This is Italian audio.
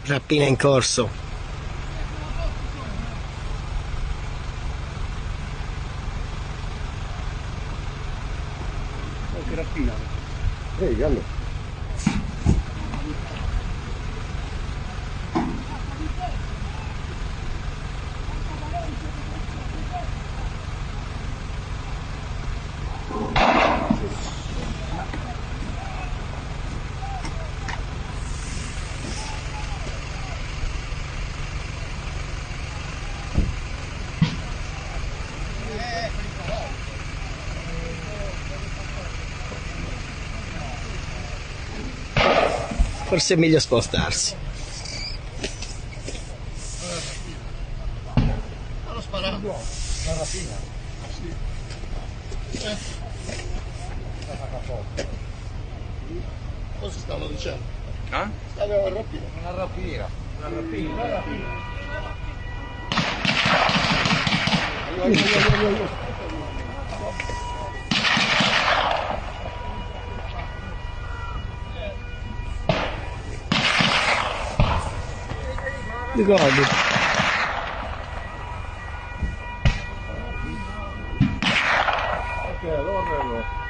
Rapina in corso. Oh, che rapina. Ehi, allora. Forse è meglio spostarsi. Hanno sparato. La rapina? Sì. Cosa stanno dicendo? Eh? Stavano a rapina. Una rapina. Una rapina. Una rapina. Ricordi? Ok, allora bello.